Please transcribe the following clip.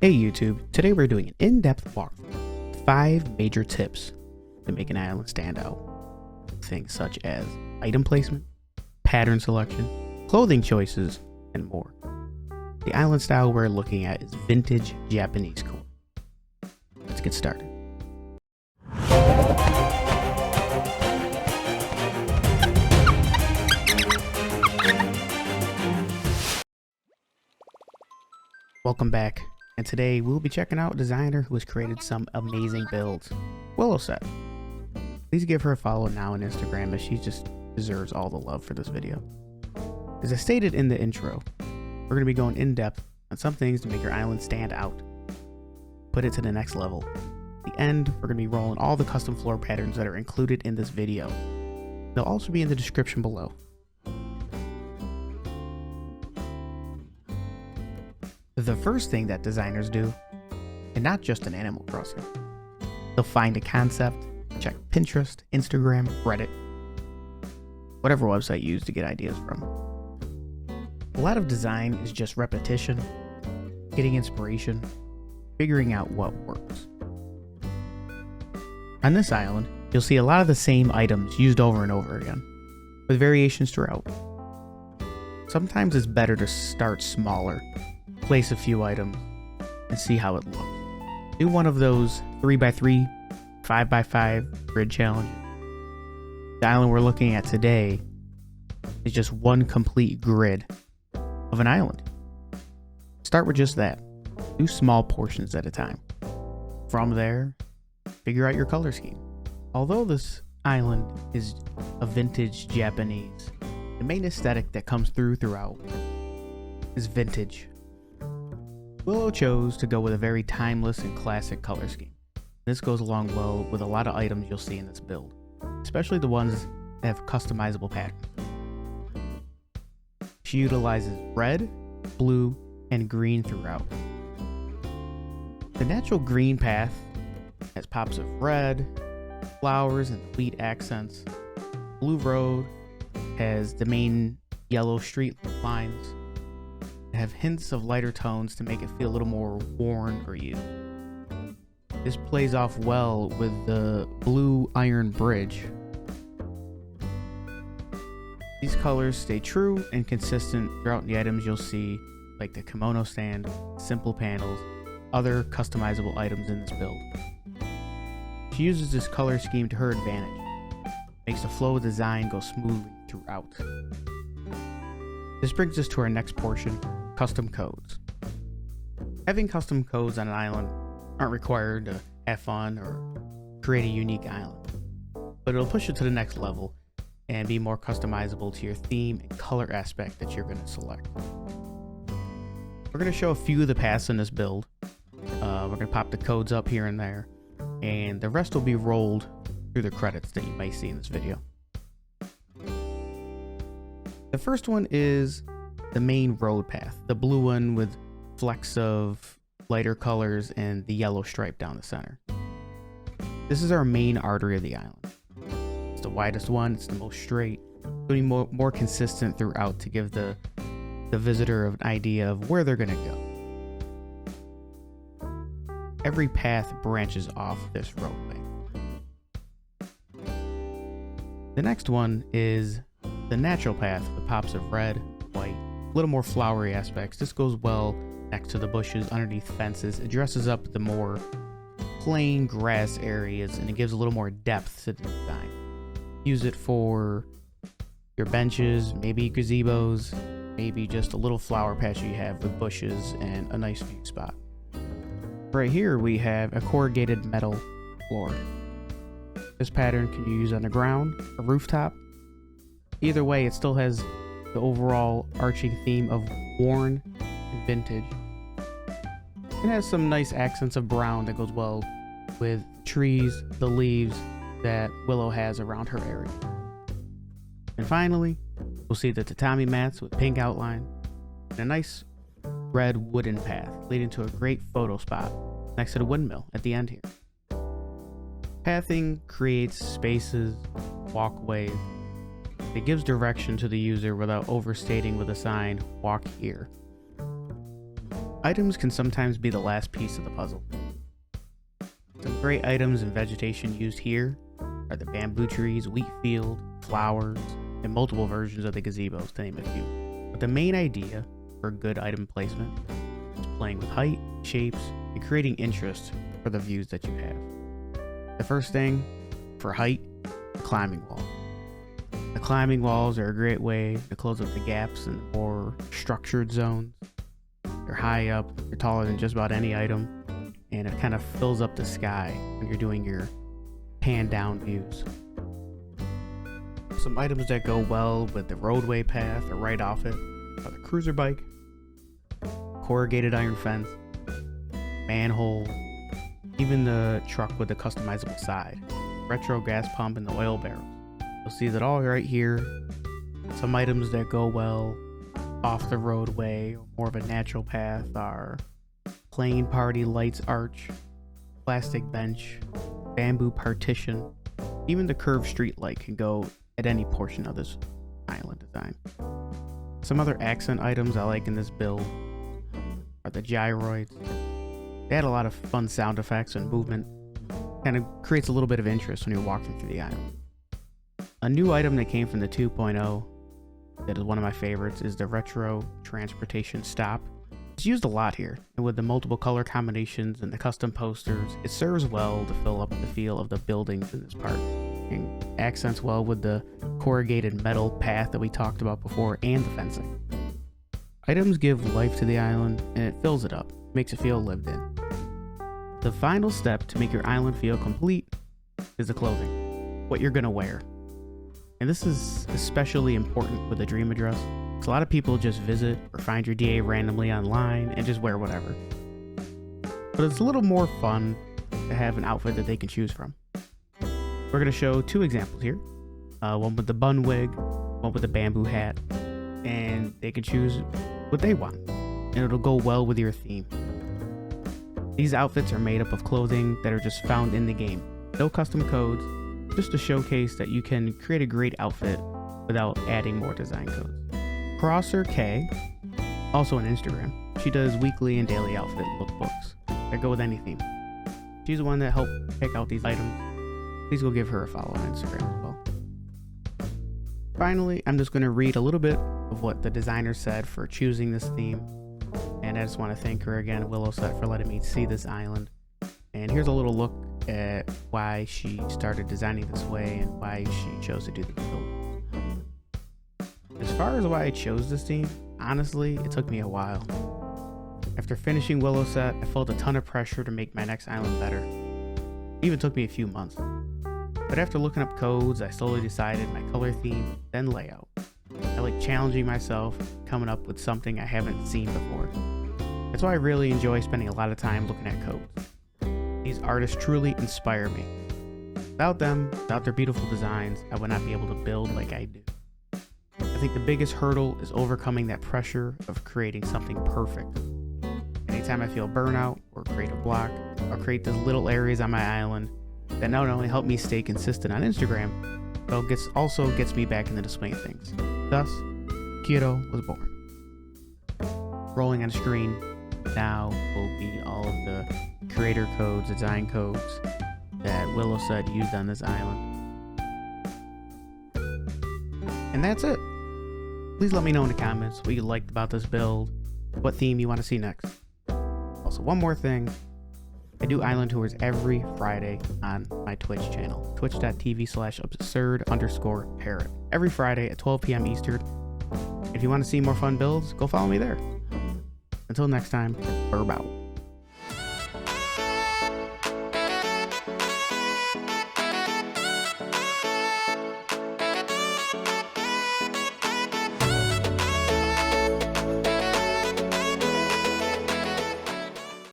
Hey YouTube, today we're doing an in-depth walkthrough with 5 major tips to make an island stand out. Things such as item placement, pattern selection, clothing choices, and more. The island style we're looking at is vintage Japanese core. Let's get started. Welcome back, and today we'll be checking out a designer who has created some amazing builds, Willowset. Please give her a follow now on Instagram, as she just deserves all the love for this video. As I stated in the intro, we're going to be going in depth on some things to make your island stand out, put it to the next level. At the end, we're going to be rolling all the custom floor patterns that are included in this video. They'll also be in the description below. The first thing that designers do, and not just in Animal Crossing, they'll find a concept, check Pinterest, Instagram, Reddit, whatever website you use to get ideas from. A lot of design is just repetition, getting inspiration, figuring out what works. On this island, you'll see a lot of the same items used over and over again, with variations throughout. Sometimes it's better to start smaller, place a few items, and see how it looks. Do one of those 3x3, 5x5 grid challenges. The island we're looking at today is just one complete grid of an island. Start with just that. Do small portions at a time. From there, figure out your color scheme. Although this island is a vintage Japanese, the main aesthetic that comes throughout is vintage. Willow chose to go with a very timeless and classic color scheme. This goes along well with a lot of items you'll see in this build, especially the ones that have customizable patterns. She utilizes red, blue, and green throughout. The natural green path has pops of red, flowers, and wheat accents. Blue road has the main yellow street lines. Have hints of lighter tones to make it feel a little more worn or used. This plays off well with the blue iron bridge. These colors stay true and consistent throughout the items you'll see, like the kimono stand, simple panels, other customizable items in this build. She uses this color scheme to her advantage, makes the flow of design go smoothly throughout. This brings us to our next portion, custom codes. Having custom codes on an island aren't required to have fun or create a unique island, but it'll push it to the next level and be more customizable to your theme and color aspect that you're going to select. We're going to show a few of the paths in this build. We're going to pop the codes up here and there, and the rest will be rolled through the credits that you might see in this video. The first one is the main road path, the blue one with flecks of lighter colors and the yellow stripe down the center. This is our main artery of the island. It's the widest one, it's the most straight. It'll be more consistent throughout to give the visitor an idea of where they're gonna go. Every path branches off this roadway. The next one is the natural path with pops of red, white, a little more flowery aspects. This goes well next to the bushes, underneath fences. It dresses up the more plain grass areas, and it gives a little more depth to the design. Use it for your benches, maybe gazebos, maybe just a little flower patch you have with bushes and a nice view spot. Right here we have a corrugated metal floor. This pattern can you use on the ground, a rooftop. Either way, it still has the overall arching theme of worn and vintage. It has some nice accents of brown that goes well with trees, the leaves that Willow has around her area. And finally, we'll see the tatami mats with pink outline and a nice red wooden path leading to a great photo spot next to the windmill at the end here. Pathing creates spaces, walkways. It gives direction to the user without overstating with a sign, "Walk here." Items can sometimes be the last piece of the puzzle. Some great items and vegetation used here are the bamboo trees, wheat field, flowers, and multiple versions of the gazebos, to name a few. But the main idea for good item placement is playing with height, shapes, and creating interest for the views that you have. The first thing for height, the climbing wall. The climbing walls are a great way to close up the gaps in the more structured zones. They're high up, you're taller than just about any item, and it kind of fills up the sky when you're doing your pan down views. Some items that go well with the roadway path or right off it are the cruiser bike, corrugated iron fence, manhole, even the truck with the customizable side, retro gas pump, and the oil barrels. You'll see that all right here. Some items that go well off the roadway or more of a natural path are plain party lights arch, plastic bench, bamboo partition, even the curved street light can go at any portion of this island design. Some other accent items I like in this build are the gyroids. They add a lot of fun sound effects and movement, kind of creates a little bit of interest when you're walking through the island. A new item that came from the 2.0 that is one of my favorites is the retro transportation stop. It's used a lot here, and with the multiple color combinations and the custom posters, it serves well to fill up the feel of the buildings in this park, and accents well with the corrugated metal path that we talked about before and the fencing. Items give life to the island, and it fills it up, makes it feel lived in. The final step to make your island feel complete is the clothing, what you're gonna wear. And this is especially important with the dream address, because a lot of people just visit or find your DA randomly online and just wear whatever. But it's a little more fun to have an outfit that they can choose from. We're going to show two examples here. One with the bun wig, one with the bamboo hat, and they can choose what they want, and it'll go well with your theme. These outfits are made up of clothing that are just found in the game. No custom codes, just to showcase that you can create a great outfit without adding more design codes. Crosser K, also on Instagram, she does weekly and daily outfit lookbooks that go with any theme. She's the one that helped pick out these items. Please go give her a follow on Instagram as well. Finally, I'm just going to read a little bit of what the designer said for choosing this theme. And I just want to thank her again, Willowset, for letting me see this island. And here's a little look at why she started designing this way and why she chose to do the build. As far as why I chose this theme, honestly, it took me a while. After finishing Willowset, I felt a ton of pressure to make my next island better. It even took me a few months. But after looking up codes, I slowly decided my color theme, then layout. I like challenging myself, coming up with something I haven't seen before. That's why I really enjoy spending a lot of time looking at codes. These artists truly inspire me. Without them, without their beautiful designs, I would not be able to build like I do. I think the biggest hurdle is overcoming that pressure of creating something perfect. Anytime I feel burnout or creative block, I'll create those little areas on my island that not only help me stay consistent on Instagram, but also gets me back into the swing of things. Thus, Kyoto was born. Rolling on screen now will be all of the creator codes, design codes that Willowset used on this island. And that's it. Please let me know in the comments what you liked about this build, what theme you want to see next. Also, one more thing. I do island tours every Friday on my Twitch channel, twitch.tv/absurd_parrot. Every Friday at 12 p.m. Eastern. If you want to see more fun builds, go follow me there. Until next time, Burb out.